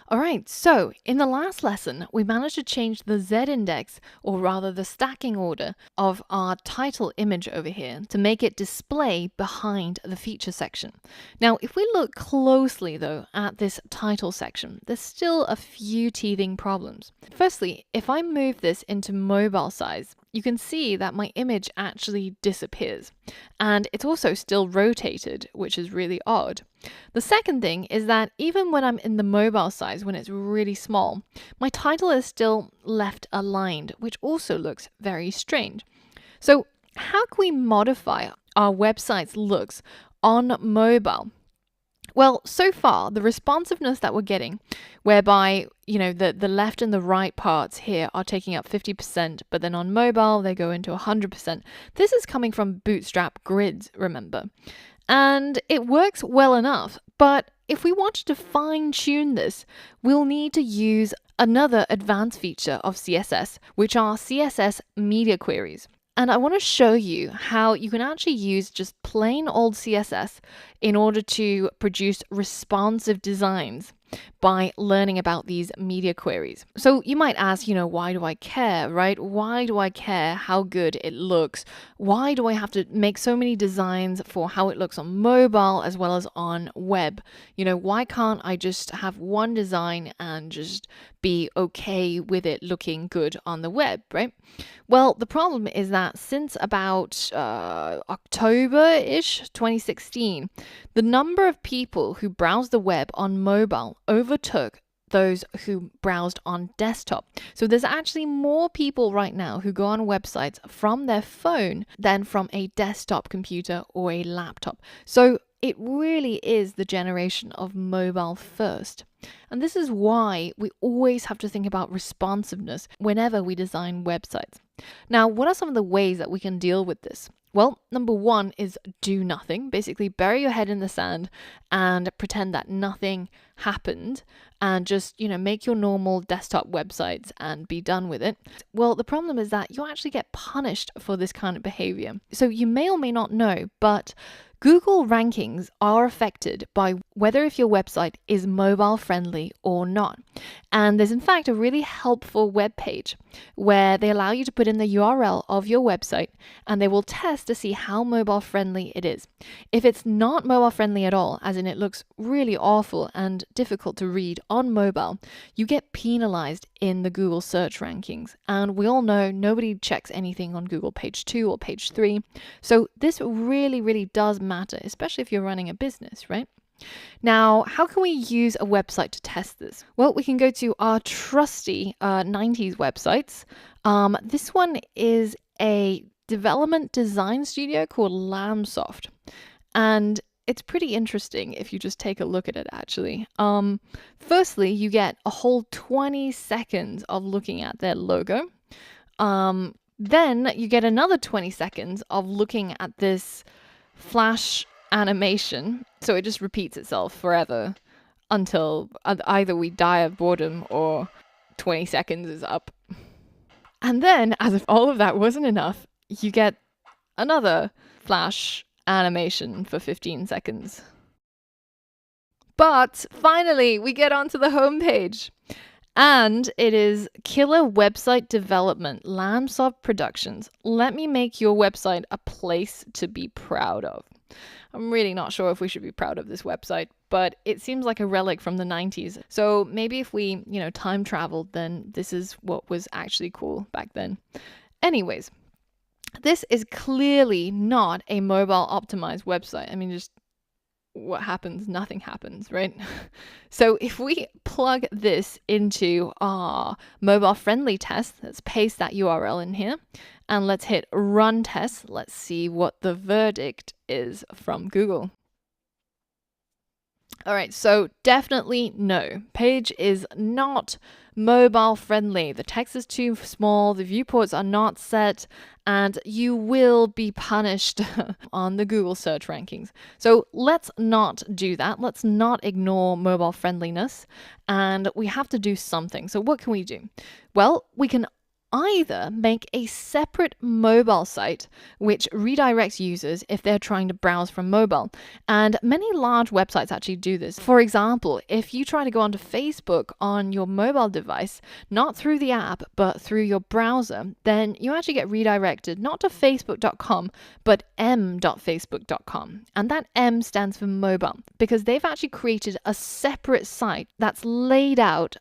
All right, so in the last lesson, we managed to change the Z index, or rather the stacking order, of our title image over here to make it display behind the feature section. Now, if we look closely though at this title section, there's still a few teething problems. Firstly, if I move this into mobile size, you can see that my image actually disappears. And it's also still rotated, which is really odd. The second thing is that even when I'm in the mobile size, when it's really small, my title is still left aligned, which also looks very strange. So how can we modify our website's looks on mobile? Well, so far, the responsiveness that we're getting, whereby, the left and the right parts here are taking up 50%, but then on mobile, they go into 100%. This is coming from Bootstrap grids, remember. And it works well enough, but if we wanted to fine-tune this, we'll need to use another advanced feature of CSS, which are CSS media queries. And I want to show you how you can actually use just plain old CSS in order to produce responsive designs by learning about these media queries. So you might ask, why do I care, right? Why do I care how good it looks? Why do I have to make so many designs for how it looks on mobile as well as on web? Why can't I just have one design and just be okay with it looking good on the web, right? Well, the problem is that since about October-ish 2016, the number of people who browse the web on mobile overtook those who browsed on desktop. So there's actually more people right now who go on websites from their phone than from a desktop computer or a laptop. So it really is the generation of mobile first. And this is why we always have to think about responsiveness whenever we design websites. Now, what are some of the ways that we can deal with this? Well, number one is do nothing. Basically, bury your head in the sand and pretend that nothing happened and just, make your normal desktop websites and be done with it. Well, the problem is that you actually get punished for this kind of behavior. So you may or may not know, but Google rankings are affected by whether if your website is mobile friendly or not. And there's in fact a really helpful web page where they allow you to put in the URL of your website and they will test to see how mobile friendly it is. If it's not mobile friendly at all, as in it looks really awful and difficult to read on mobile, you get penalized in the Google search rankings. And we all know nobody checks anything on Google page 2 or page 3. So this really, really does matter, especially if you're running a business, right? Now, how can we use a website to test this? Well, we can go to our trusty 90s websites. This one is a development design studio called Lamsoft. And it's pretty interesting if you just take a look at it, actually. Firstly, you get a whole 20 seconds of looking at their logo. Then you get another 20 seconds of looking at this flash animation. So it just repeats itself forever until either we die of boredom or 20 seconds is up. And then, as if all of that wasn't enough, you get another flash animation for 15 seconds. But finally, we get onto the homepage. And it is Killer Website Development, Lamsoft Productions. Let me make your website a place to be proud of. I'm really not sure if we should be proud of this website, but it seems like a relic from the 90s. So maybe if we, time traveled, then this is what was actually cool back then. Anyways, this is clearly not a mobile optimized website. I mean, just what happens? Nothing happens, right? So if we plug this into our mobile friendly test, let's paste that URL in here and let's hit run test. Let's see what the verdict is from Google. All right, so definitely no. Page is not mobile friendly. The text is too small, the viewports are not set, and you will be punished on the Google search rankings. So let's not do that. Let's not ignore mobile friendliness, and we have to do something. So what can we do? Well, we can either make a separate mobile site which redirects users if they're trying to browse from mobile. And many large websites actually do this. For example, if you try to go onto Facebook on your mobile device, not through the app, but through your browser, then you actually get redirected not to facebook.com, but m.facebook.com. And that M stands for mobile because they've actually created a separate site that's laid out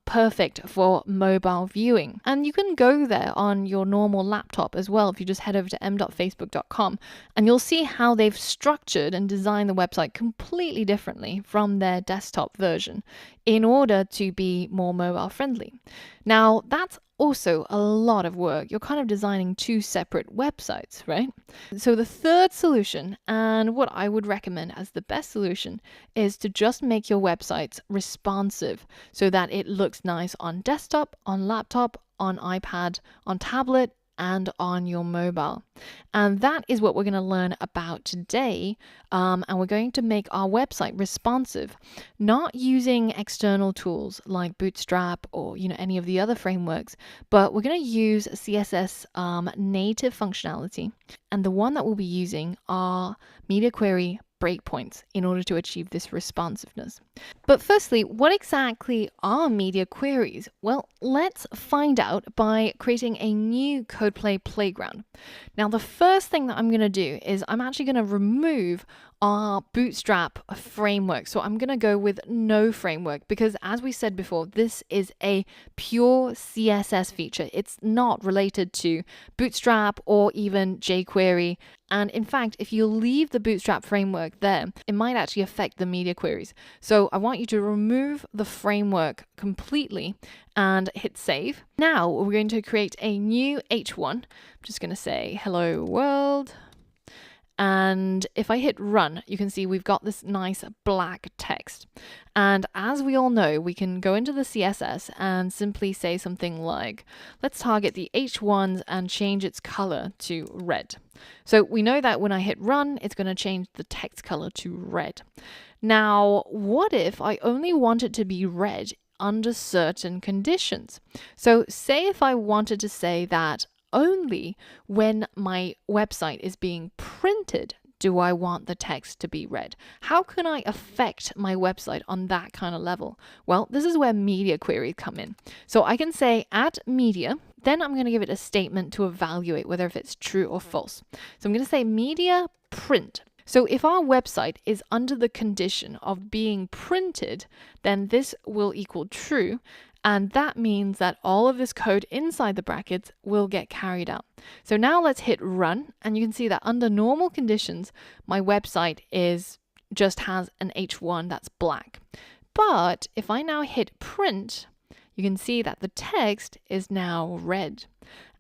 perfect for mobile viewing. And you can go there on your normal laptop as well if you just head over to m.facebook.com, and you'll see how they've structured and designed the website completely differently from their desktop version in order to be more mobile friendly. Now, that's also a lot of work. You're kind of designing two separate websites, right? So the third solution, and what I would recommend as the best solution, is to just make your websites responsive so that it looks nice on desktop, on laptop, on iPad, on tablet, and on your mobile. And that is what we're going to learn about today. And we're going to make our website responsive, not using external tools like Bootstrap or any of the other frameworks, but we're going to use CSS native functionality. And the one that we'll be using are media query breakpoints in order to achieve this responsiveness. But firstly, what exactly are media queries? Well, let's find out by creating a new CodePlay playground. Now, the first thing that I'm going to do is I'm actually going to remove our Bootstrap framework. So I'm going to go with no framework because, as we said before, this is a pure CSS feature. It's not related to Bootstrap or even jQuery. And in fact, if you leave the Bootstrap framework there, it might actually affect the media queries. So I want you to remove the framework completely and hit save. Now we're going to create a new H1. I'm just going to say hello world. And if I hit run, you can see we've got this nice black text. And as we all know, we can go into the CSS and simply say something like, let's target the H1s and change its color to red. So we know that when I hit run, it's going to change the text color to red. Now, what if I only want it to be red under certain conditions? So say if I wanted to say that only when my website is being printed do I want the text to be red. How can I affect my website on that kind of level? Well, this is where media queries come in. So I can say add media, then I'm going to give it a statement to evaluate whether if it's true or false. So I'm going to say media print. So if our website is under the condition of being printed, then this will equal true. And that means that all of this code inside the brackets will get carried out. So now let's hit run, and you can see that under normal conditions, my website just has an H1 that's black. But if I now hit print, you can see that the text is now red.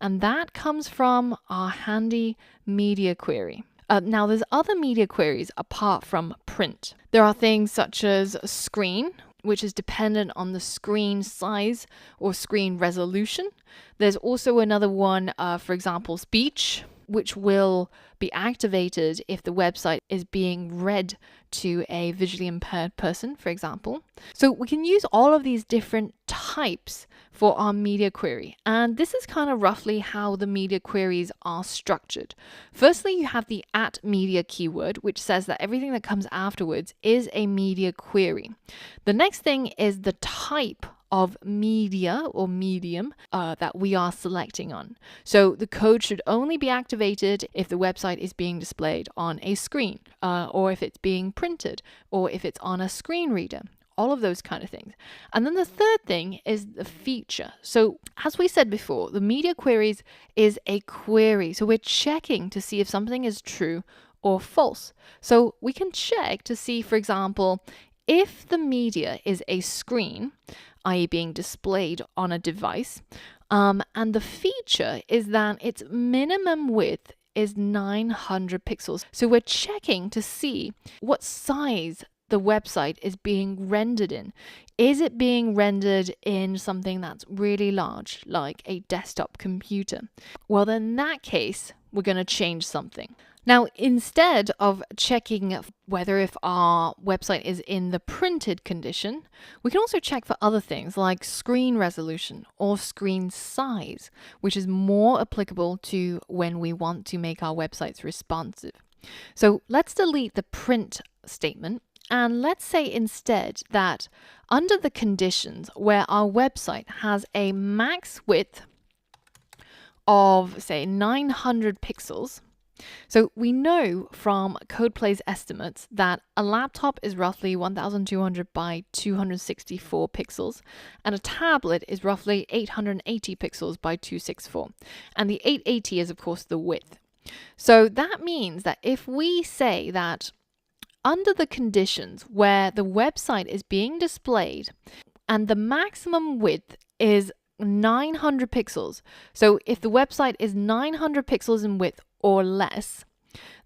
And that comes from our handy media query. Now, there's other media queries apart from print. There are things such as screen, which is dependent on the screen size or screen resolution. There's also another one, for example, speech, which will be activated if the website is being read to a visually impaired person, for example. So we can use all of these different types for our media query. And this is kind of roughly how the media queries are structured. Firstly, you have the @media keyword, which says that everything that comes afterwards is a media query. The next thing is the type of media or medium that we are selecting on. So the code should only be activated if the website is being displayed on a screen, or if it's being printed, or if it's on a screen reader. All of those kind of things. And then the third thing is the feature. So as we said before, the media queries is a query. So we're checking to see if something is true or false. So we can check to see, for example, if the media is a screen, i.e. being displayed on a device, and the feature is that its minimum width is 900 pixels. So we're checking to see what size the website is being rendered in. Is it being rendered in something that's really large, like a desktop computer? Well, then in that case, we're going to change something. Now, instead of checking whether if our website is in the printed condition, we can also check for other things like screen resolution or screen size, which is more applicable to when we want to make our websites responsive. So let's delete the print statement, and let's say instead that under the conditions where our website has a max width of, say, 900 pixels. So we know from CodePlay's estimates that a laptop is roughly 1200 by 264 pixels, and a tablet is roughly 880 pixels by 264. And the 880 is, of course, the width. So that means that if we say that under the conditions where the website is being displayed and the maximum width is 900 pixels, so if the website is 900 pixels in width or less,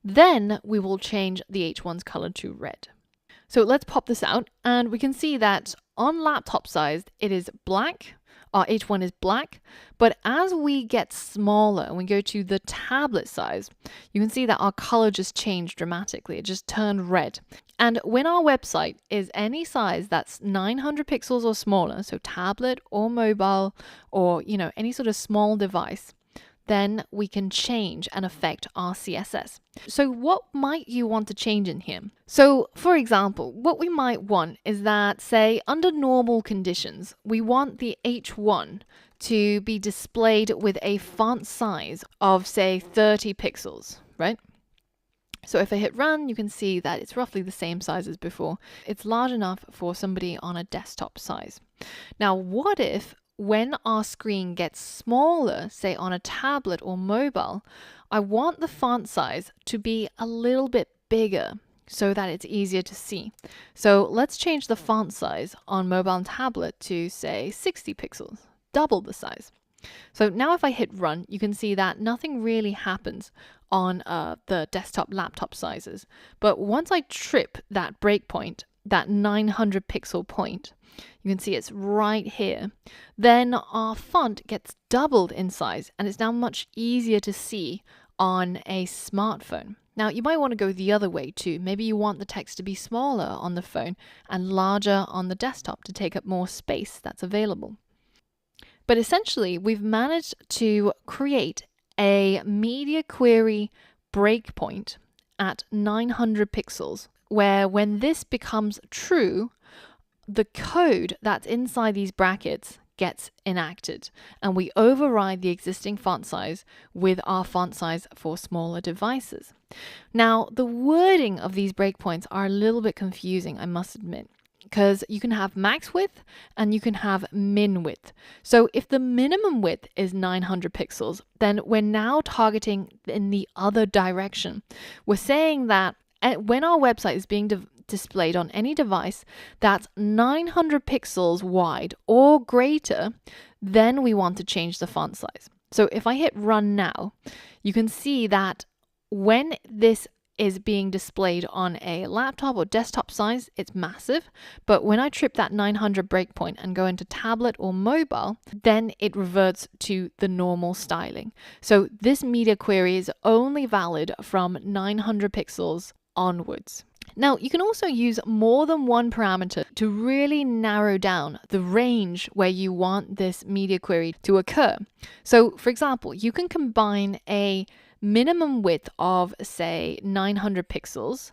then we will change the H1's color to red. So let's pop this out, and we can see that on laptop size, it is black. Our H1 is black, but as we get smaller and we go to the tablet size, you can see that our color just changed dramatically. It just turned red. And when our website is any size that's 900 pixels or smaller, so tablet or mobile or, any sort of small device, then we can change and affect our CSS. So what might you want to change in here? So for example, what we might want is that, say, under normal conditions, we want the H1 to be displayed with a font size of, say, 30 pixels, right? So if I hit run, you can see that it's roughly the same size as before. It's large enough for somebody on a desktop size. Now, what if when our screen gets smaller, say on a tablet or mobile, I want the font size to be a little bit bigger so that it's easier to see. So let's change the font size on mobile and tablet to, say, 60 pixels, double the size. So now if I hit run, you can see that nothing really happens on the desktop laptop sizes. But once I trip that breakpoint, that 900 pixel point, you can see it's right here, then our font gets doubled in size and it's now much easier to see on a smartphone. Now you might want to go the other way too. Maybe you want the text to be smaller on the phone and larger on the desktop to take up more space that's available. But essentially, we've managed to create a media query breakpoint at 900 pixels, where when this becomes true, the code that's inside these brackets gets enacted, and we override the existing font size with our font size for smaller devices. Now, the wording of these breakpoints are a little bit confusing, I must admit, because you can have max width and you can have min width. So if the minimum width is 900 pixels, then we're now targeting in the other direction. We're saying that when our website is being displayed on any device that's 900 pixels wide or greater, then we want to change the font size. So if I hit run now, you can see that when this is being displayed on a laptop or desktop size, it's massive. But when I trip that 900 breakpoint and go into tablet or mobile, then it reverts to the normal styling. So this media query is only valid from 900 pixels onwards. Now, you can also use more than one parameter to really narrow down the range where you want this media query to occur. So, for example, you can combine a minimum width of, say, 900 pixels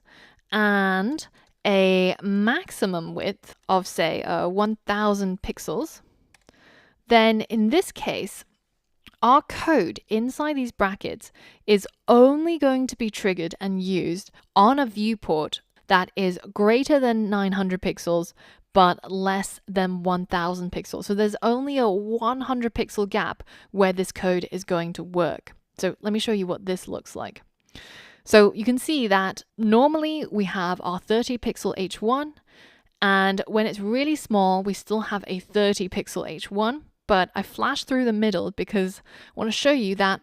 and a maximum width of, say, 1000 pixels. Then in this case, our code inside these brackets is only going to be triggered and used on a viewport that is greater than 900 pixels but less than 1000 pixels. So there's only a 100 pixel gap where this code is going to work. So let me show you what this looks like. So you can see that normally we have our 30 pixel H1, and when it's really small, we still have a 30 pixel H1, but I flashed through the middle because I want to show you that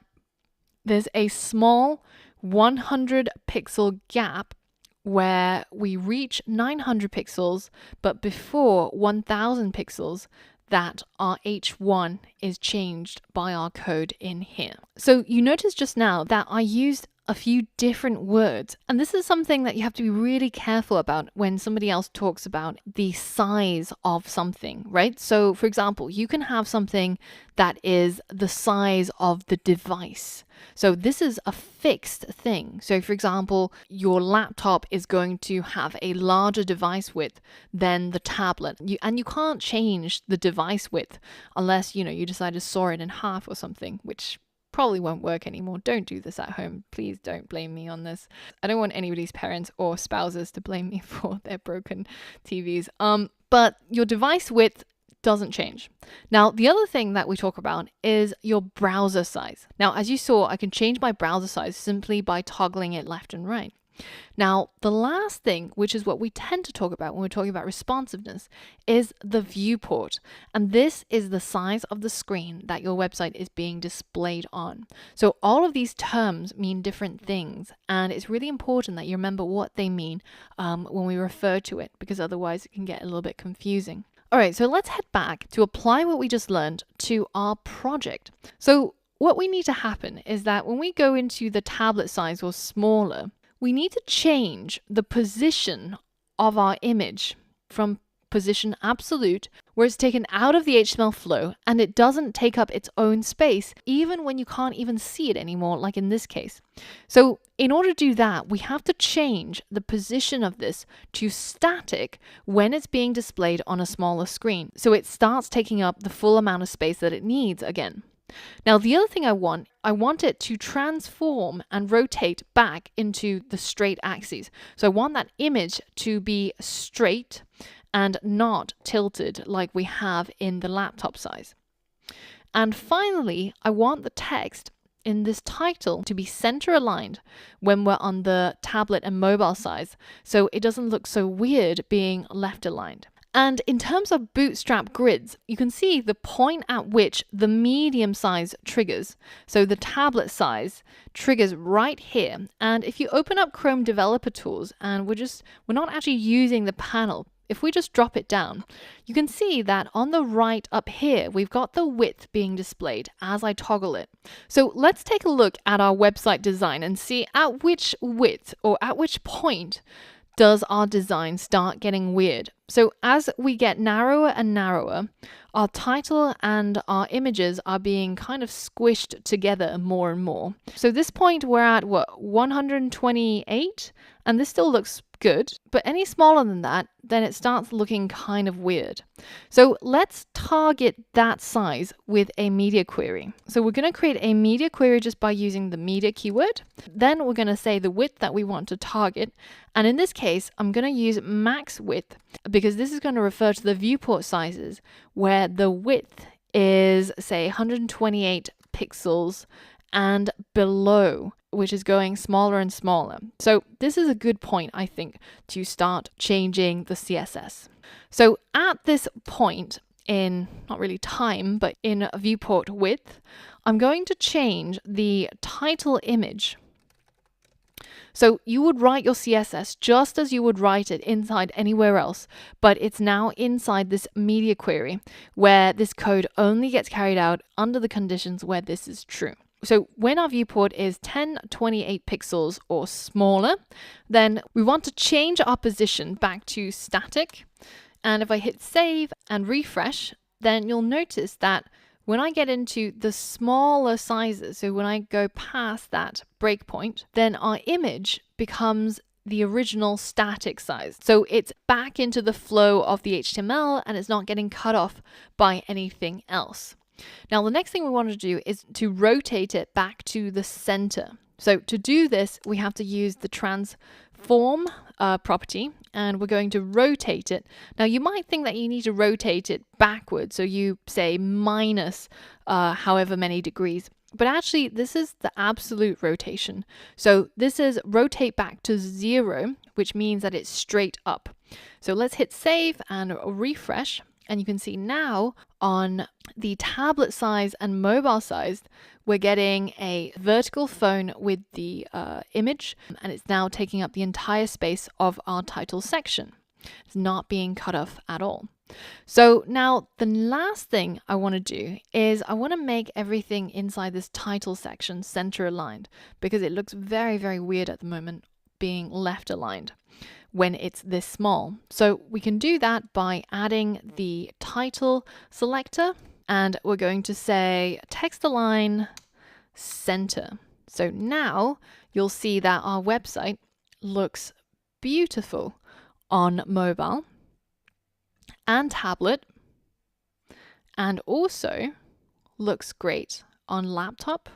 there's a small 100 pixel gap where we reach 900 pixels, but before 1000 pixels, that our H1 is changed by our code in here. So you notice just now that I used a few different words. And this is something that you have to be really careful about when somebody else talks about the size of something, right? So for example, you can have something that is the size of the device. So this is a fixed thing. So for example, your laptop is going to have a larger device width than the tablet. And you can't change the device width unless, you decide to saw it in half or something, which probably won't work anymore. Don't do this at home. Please don't blame me on this. I don't want anybody's parents or spouses to blame me for their broken TVs. But your device width doesn't change. Now, the other thing that we talk about is your browser size. Now, as you saw, I can change my browser size simply by toggling it left and right. Now, the last thing, which is what we tend to talk about when we're talking about responsiveness, is the viewport. And this is the size of the screen that your website is being displayed on. So all of these terms mean different things, and it's really important that you remember what they mean when we refer to it, because otherwise it can get a little bit confusing. All right, so let's head back to apply what we just learned to our project. So what we need to happen is that when we go into the tablet size or smaller, we need to change the position of our image from position absolute, where it's taken out of the HTML flow and it doesn't take up its own space, even when you can't even see it anymore, like in this case. So in order to do that, we have to change the position of this to static when it's being displayed on a smaller screen. So it starts taking up the full amount of space that it needs again. Now, the other thing I want it to transform and rotate back into the straight axes. So I want that image to be straight and not tilted like we have in the laptop size. And finally, I want the text in this title to be center aligned when we're on the tablet and mobile size, so it doesn't look so weird being left aligned. And in terms of bootstrap grids, you can see the point at which the medium size triggers. So the tablet size triggers right here. And if you open up Chrome Developer Tools and we're not actually using the panel, if we just drop it down, you can see that on the right up here, we've got the width being displayed as I toggle it. So let's take a look at our website design and see at which width or at which point does our design start getting weird. So as we get narrower and narrower, our title and our images are being kind of squished together more and more. So this point we're at 128, and this still looks good, but any smaller than that, then it starts looking kind of weird. So let's target that size with a media query. So we're going to create a media query just by using the media keyword. Then we're going to say the width that we want to target. And in this case, I'm going to use max width because this is going to refer to the viewport sizes where the width is, say, 128 pixels and below, which is going smaller and smaller. So this is a good point, I think, to start changing the CSS. So at this point in, not really time, but in viewport width, I'm going to change the title image. So you would write your CSS just as you would write it inside anywhere else, but it's now inside this media query where this code only gets carried out under the conditions where this is true. So when our viewport is 1028 pixels or smaller, then we want to change our position back to static. And if I hit save and refresh, then you'll notice that when I get into the smaller sizes, so when I go past that breakpoint, then our image becomes the original static size. So it's back into the flow of the HTML and it's not getting cut off by anything else. Now, the next thing we want to do is to rotate it back to the center. So to do this, we have to use the transform property, and we're going to rotate it. Now, you might think that you need to rotate it backwards. So you say minus however many degrees. But actually, this is the absolute rotation. So this is rotate back to 0, which means that it's straight up. So let's hit save and refresh. And you can see now on the tablet size and mobile size, we're getting a vertical phone with the image, and it's now taking up the entire space of our title section. It's not being cut off at all. So now the last thing I want to do is I want to make everything inside this title section center aligned, because it looks very, very weird at the moment being left aligned when it's this small. So we can do that by adding the title selector, and we're going to say text align center. So now you'll see that our website looks beautiful on mobile and tablet, and also looks great on laptop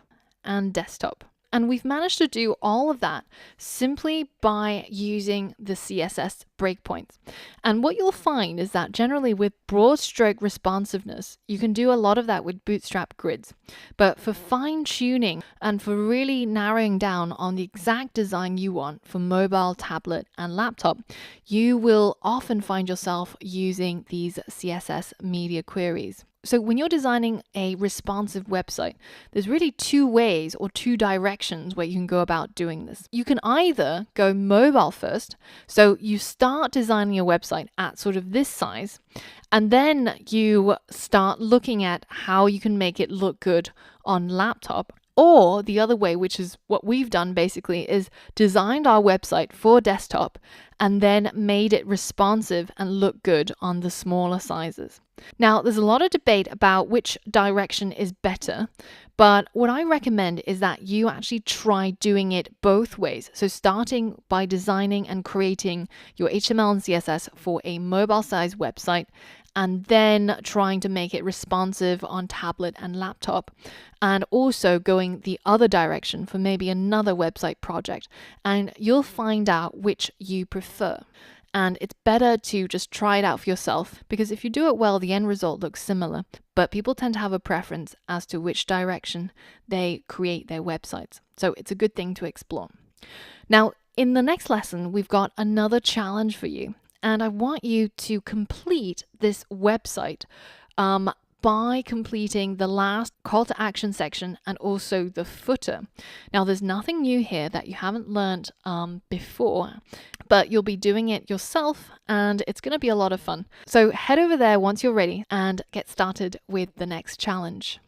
and desktop. And we've managed to do all of that simply by using the CSS breakpoints. And what you'll find is that generally with broad stroke responsiveness, you can do a lot of that with Bootstrap grids. But for fine tuning and for really narrowing down on the exact design you want for mobile, tablet, and laptop, you will often find yourself using these CSS media queries. So when you're designing a responsive website, there's really two ways or two directions where you can go about doing this. You can either go mobile first, so you start designing your website at sort of this size, and then you start looking at how you can make it look good on laptop. Or the other way, which is what we've done basically, is designed our website for desktop and then made it responsive and look good on the smaller sizes. Now, there's a lot of debate about which direction is better, but what I recommend is that you actually try doing it both ways. So starting by designing and creating your HTML and CSS for a mobile size website, and then trying to make it responsive on tablet and laptop, and also going the other direction for maybe another website project, and you'll find out which you prefer. And it's better to just try it out for yourself, because if you do it well, the end result looks similar, but people tend to have a preference as to which direction they create their websites. So it's a good thing to explore. Now, in the next lesson, we've got another challenge for you. And I want you to complete this website by completing the last call to action section and also the footer. Now, there's nothing new here that you haven't learned before, but you'll be doing it yourself and it's going to be a lot of fun. So head over there once you're ready and get started with the next challenge.